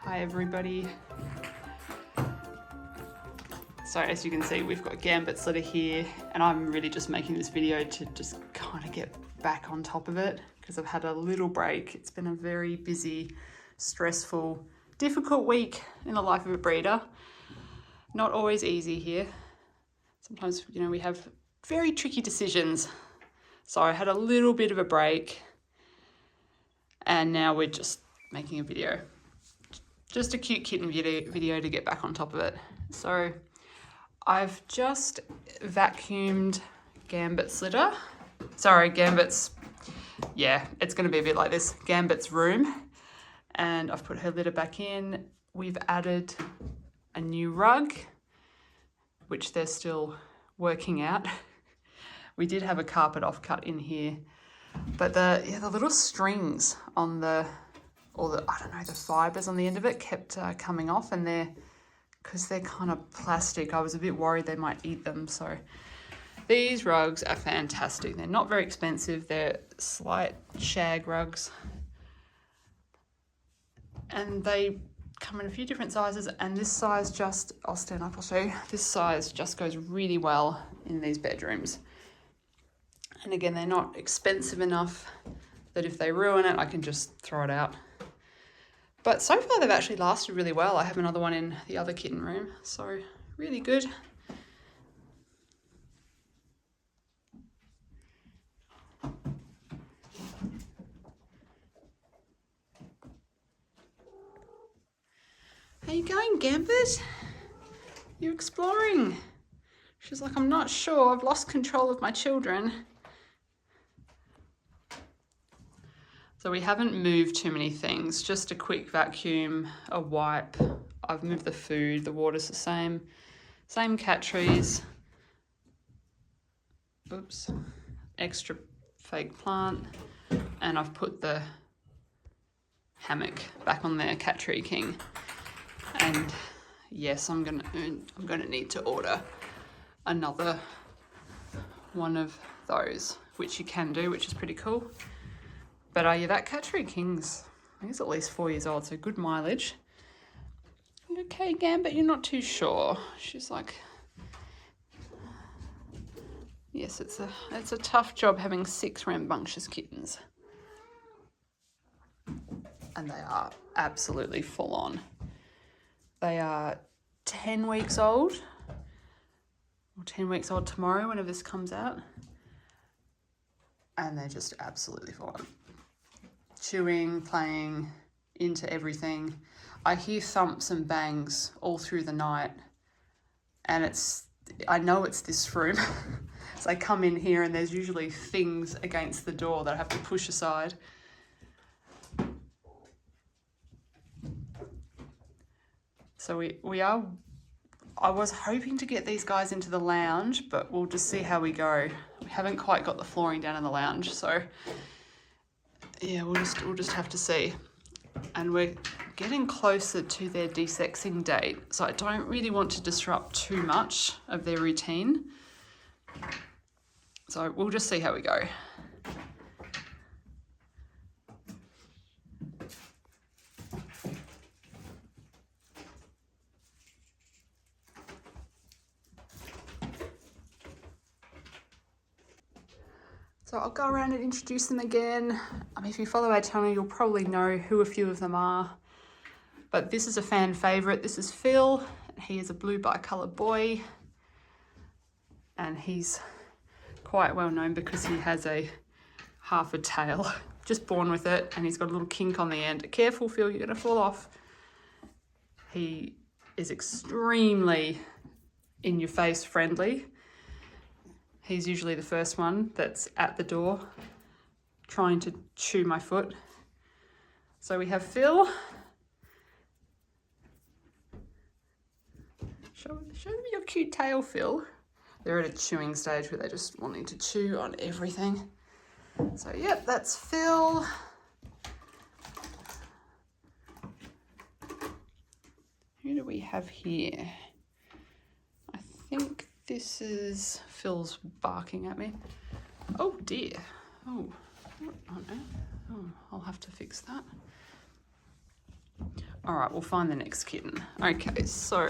Hi everybody. So as you can see, we've got Gambit's litter here, and I'm really just making this video to just kind of get back on top of it because I've had a little break. It's been a very busy, stressful, difficult week in the life of a breeder. Not always easy here. Sometimes, you know, we have very tricky decisions. So I had a little bit of a break, and now we're just making a video. Just a cute kitten video to get back on top of it. So I've just vacuumed Gambit's litter. Sorry, Gambit's, yeah, it's gonna be a bit like this. Gambit's room. And I've put her litter back in. We've added a new rug, which they're still working out. We did have a carpet offcut in here, but the little strings on the fibers on the end of it kept coming off, and because they're kind of plastic, I was a bit worried they might eat them. So these rugs are fantastic. They're not very expensive. They're slight shag rugs, and they come in a few different sizes, and this size just, I'll stand up, I'll show you. This size just goes really well in these bedrooms. And again, they're not expensive enough that if they ruin it, I can just throw it out. But so far they've actually lasted really well. I have another one in the other kitten room, so really good. How you going, Gambit? You're exploring. She's like, I'm not sure, I've lost control of my children. So we haven't moved too many things, just a quick vacuum, a wipe. I've moved the food, the water's the same catteries. Oops, extra fake plant. And I've put the hammock back on their cattery king. And yes, I'm gonna need to order another one of those, which you can do, which is pretty cool. But yeah, that cattery king's, I think it's at least 4 years old, so good mileage. Okay, Gambit, you're not too sure. She's like, yes, it's a tough job having 6 rambunctious kittens. And they are absolutely full on. They are 10 weeks old, or 10 weeks old tomorrow whenever this comes out. And they're just absolutely full on. Chewing, playing, into everything. I hear thumps and bangs all through the night, and I know it's this room. So I come in here and there's usually things against the door that I have to push aside. So I was hoping to get these guys into the lounge, but we'll just see how we go. We haven't quite got the flooring down in the lounge, so yeah, we'll just have to see. And we're getting closer to their desexing date, so I don't really want to disrupt too much of their routine. So we'll just see how we go. So I'll go around and introduce them again. I mean, if you follow our channel, you'll probably know who a few of them are. But this is a fan favourite. This is Phil. He is a blue bicoloured boy. And he's quite well known because he has half a tail. Just born with it. And he's got a little kink on the end. Careful, Phil, you're going to fall off. He is extremely in-your-face friendly. He's usually the first one that's at the door trying to chew my foot. So we have Phil. Show them your cute tail, Phil. They're at a chewing stage where they're just wanting to chew on everything. So yep, that's Phil. Who do we have here? I think this is Phil's barking at me. Oh dear. Oh no. Oh, I'll have to fix that. All right, we'll find the next kitten. Okay, so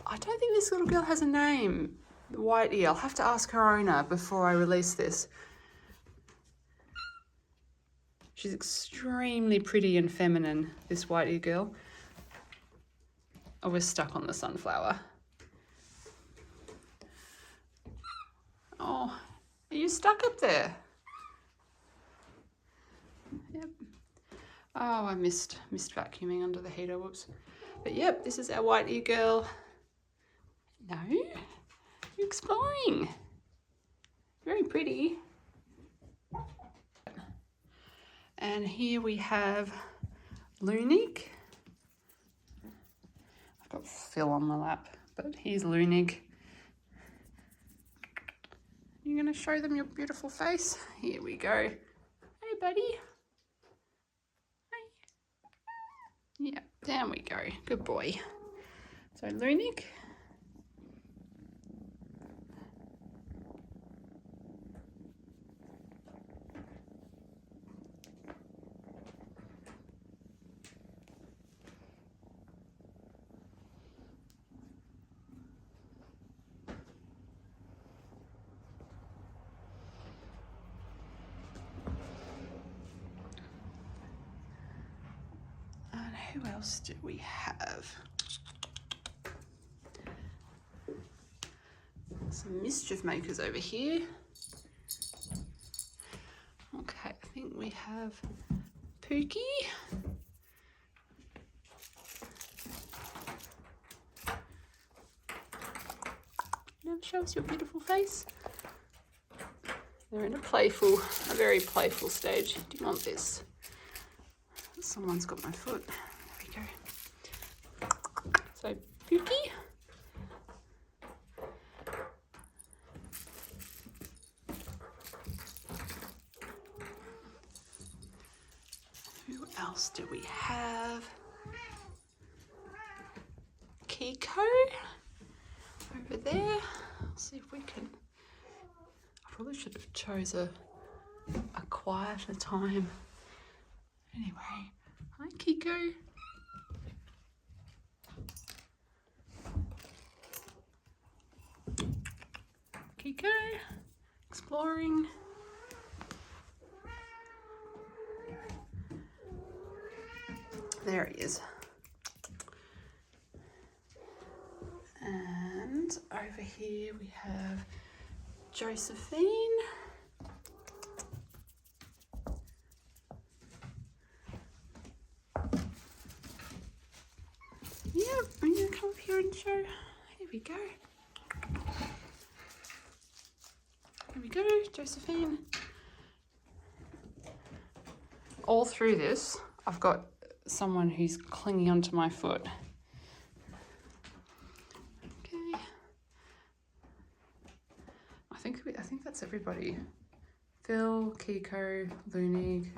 I don't think this little girl has a name. The white ear. I'll have to ask her owner before I release this. She's extremely pretty and feminine, this white ear girl. Oh, we're stuck on the sunflower. Oh, are you stuck up there? Yep. Oh, I missed vacuuming under the heater, whoops. But yep, this is our white ear girl. No, you're exploring. Very pretty. And here we have Leunig. I've got Phil on my lap, but here's Leunig. You're going to show them your beautiful face? Here we go. Hey, buddy. Hey. Yeah, down we go. Good boy. So, Leunig. Who else do we have? Some mischief makers over here. Okay, I think we have Pookie. Now show us your beautiful face. They're in a very playful stage. Do you want this? Someone's got my foot. There we go. So, Pookie. Who else do we have? Kiko over there. Let's see if we can. I probably should have chose a quieter time. Anyway, hi Kiko. Kiko, exploring. There he is. And over here we have Josephine. Yeah, I'm gonna come up here and show. Here we go. Here we go, Josephine. All through this, I've got someone who's clinging onto my foot. that's everybody. Phil, Kiko, Leunig,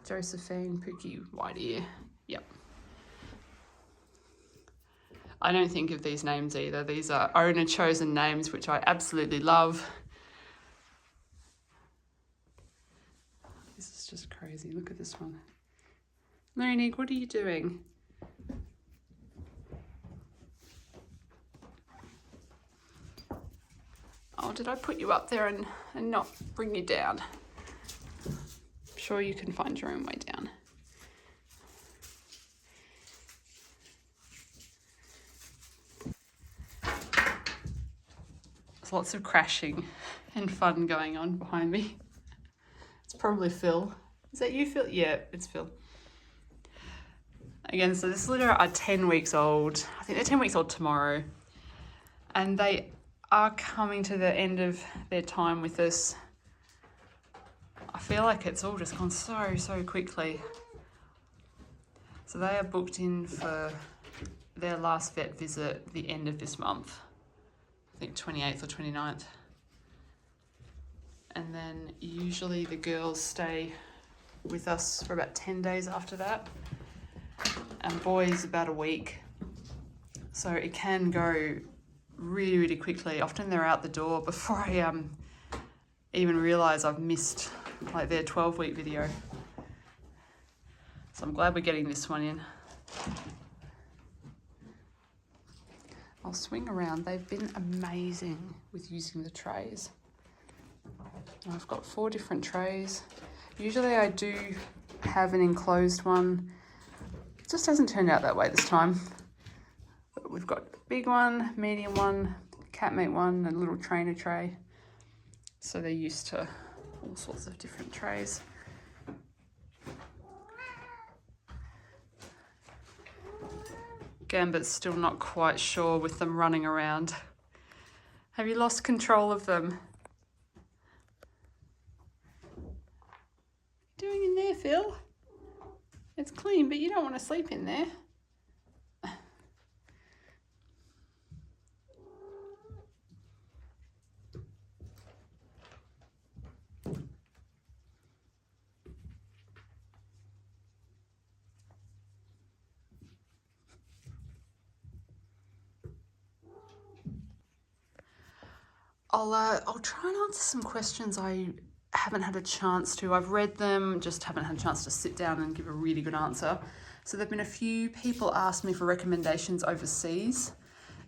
Josephine, Pookie, white ear. Yep. I don't think of these names either. These are owner chosen names, which I absolutely love. This is just crazy. Look at this one. Leunig, what are you doing? Oh, did I put you up there and not bring you down? I'm sure you can find your own way down. There's lots of crashing and fun going on behind me. It's probably Phil. Is that you, Phil? Yeah, it's Phil. Again, so this litter are 10 weeks old. I think they're 10 weeks old tomorrow. And they are coming to the end of their time with us. I feel like it's all just gone so quickly. So they are booked in for their last vet visit the end of this month. I think 28th or 29th. And then usually the girls stay with us for about 10 days after that. And boys about a week. So it can go really quickly. Often they're out the door before I even realise I've missed like their 12-week video. So I'm glad we're getting this one in. I'll swing around. They've been amazing with using the trays. I've got 4 different trays. Usually I do have an enclosed one. It just hasn't turned out that way this time. But we've got a big one, medium one, cat meat one, and a little trainer tray. So they're used to all sorts of different trays. Gambit's still not quite sure with them running around. Have you lost control of them? What are you doing in there, Phil? It's clean, but you don't want to sleep in there. I'll try and answer some questions I haven't had a chance to. I've read them, just haven't had a chance to sit down and give a really good answer. So there've been a few people ask me for recommendations overseas.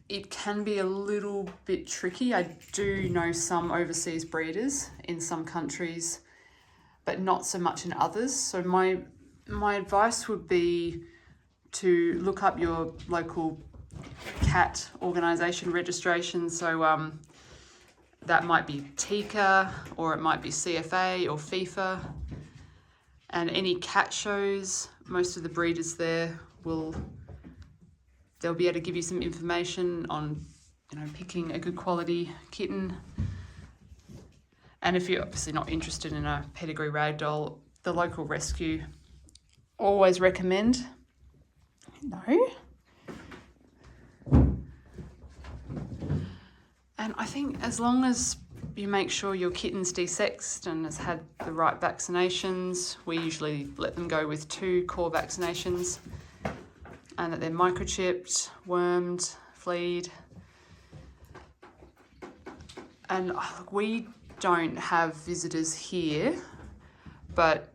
It can be a little bit tricky. I do know some overseas breeders in some countries, but not so much in others. So my advice would be to look up your local cat organisation registration. So that might be TICA, or it might be CFA or FIFA. And any cat shows, most of the breeders there they'll be able to give you some information on, picking a good quality kitten. And if you're obviously not interested in a pedigree ragdoll, the local rescue always recommend. No. And I think as long as you make sure your kitten's desexed and has had the right vaccinations, we usually let them go with 2 core vaccinations, and that they're microchipped, wormed, fleed. And look, we don't have visitors here, but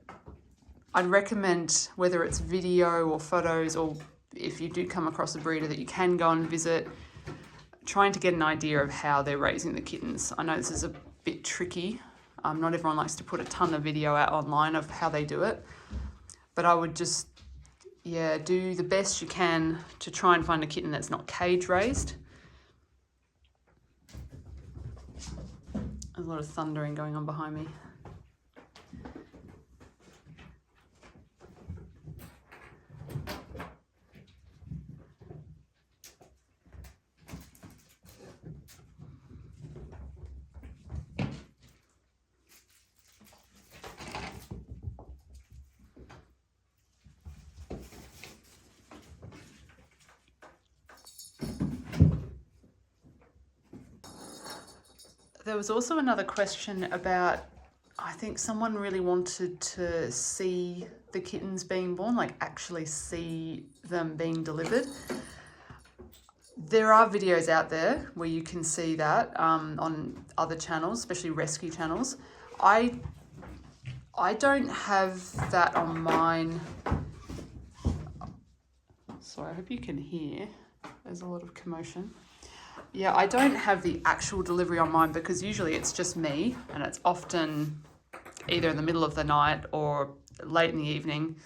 I'd recommend, whether it's video or photos, or if you do come across a breeder that you can go and visit, trying to get an idea of how they're raising the kittens. I know this is a bit tricky. Not everyone likes to put a ton of video out online of how they do it, but I would just, do the best you can to try and find a kitten that's not cage raised. There's a lot of thundering going on behind me. There was also another question about, I think someone really wanted to see the kittens being born, like actually see them being delivered. There are videos out there where you can see that on other channels, especially rescue channels. I don't have that on mine. Sorry, I hope you can hear. There's a lot of commotion. Yeah, I don't have the actual delivery on mine because usually it's just me, and it's often either in the middle of the night or late in the evening,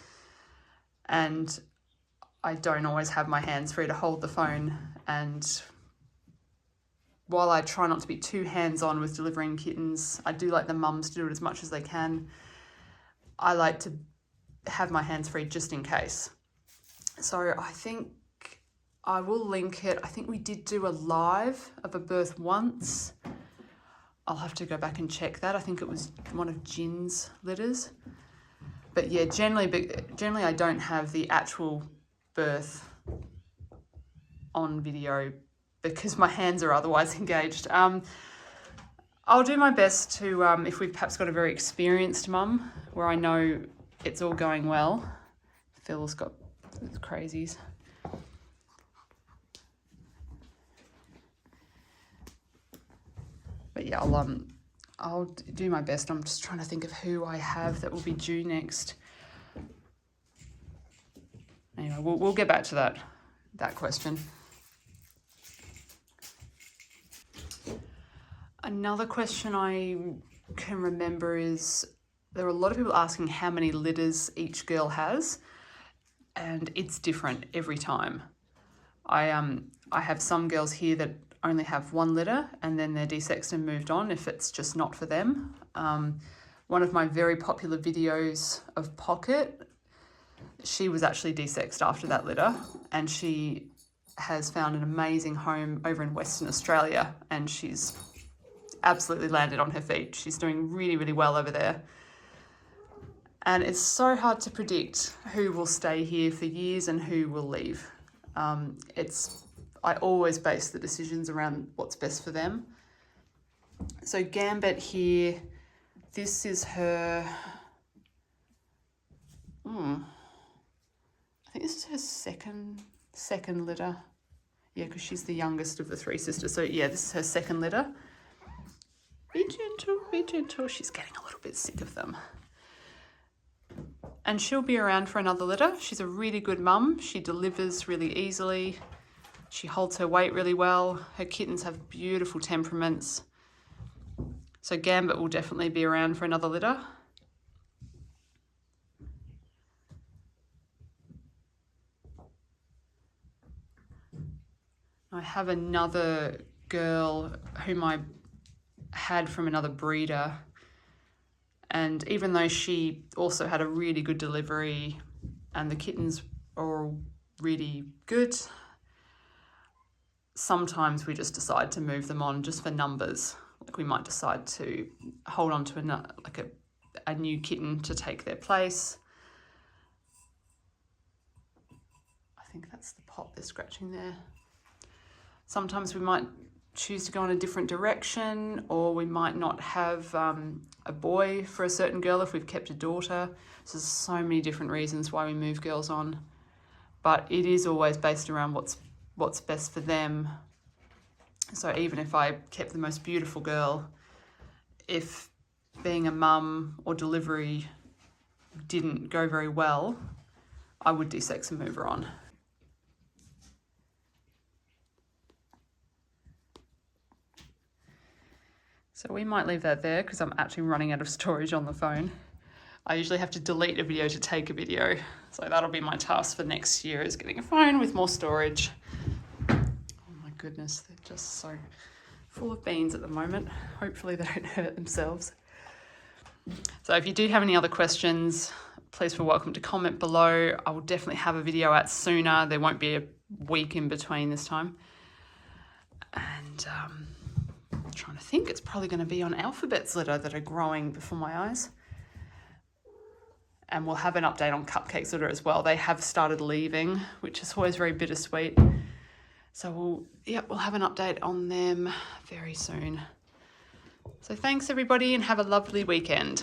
and I don't always have my hands free to hold the phone. And while I try not to be too hands-on with delivering kittens, I do like the mums to do it as much as they can. I like to have my hands free just in case. So I think I will link it. I think we did do a live of a birth once. I'll have to go back and check that. I think it was one of Jin's litters. But yeah, generally I don't have the actual birth on video because my hands are otherwise engaged. I'll do my best to, if we've perhaps got a very experienced mum where I know it's all going well. Phil's got crazies. But yeah, I'll do my best. I'm just trying to think of who I have that will be due next. Anyway, we'll get back to that question. Another question I can remember is there are a lot of people asking how many litters each girl has, and it's different every time. I have some girls here that only have one litter and then they're desexed and moved on if it's just not for them. One of my very popular videos of Pocket, she was actually desexed after that litter, and she has found an amazing home over in Western Australia, and she's absolutely landed on her feet. She's doing really, really well over there. And it's so hard to predict who will stay here for years and who will leave. I always base the decisions around what's best for them. So Gambit here, this is her, I think this is her second litter. Yeah, because she's the youngest of the three sisters. So yeah, this is her second litter. Be gentle, be gentle. She's getting a little bit sick of them. And she'll be around for another litter. She's a really good mum. She delivers really easily. She holds her weight really well. Her kittens have beautiful temperaments. So Gambit will definitely be around for another litter. I have another girl whom I had from another breeder, and even though she also had a really good delivery and the kittens are all really good, sometimes we just decide to move them on just for numbers. Like we might decide to hold on to a new kitten to take their place. I think that's the pot they're scratching there. Sometimes we might choose to go in a different direction, or we might not have a boy for a certain girl if we've kept a daughter. So there's so many different reasons why we move girls on, but it is always based around what's best for them. So even if I kept the most beautiful girl, if being a mum or delivery didn't go very well, I would desex and move her on. So we might leave that there because I'm actually running out of storage on the phone. I usually have to delete a video to take a video. So that'll be my task for next year, is getting a phone with more storage. Oh my goodness, they're just so full of beans at the moment. Hopefully they don't hurt themselves. So if you do have any other questions, please feel welcome to comment below. I will definitely have a video out sooner. There won't be a week in between this time. And I'm trying to think, it's probably going to be on Alphabet's litter that are growing before my eyes. And we'll have an update on Cupcake's litter as well. They have started leaving, which is always very bittersweet. So we'll have an update on them very soon. So thanks everybody and have a lovely weekend.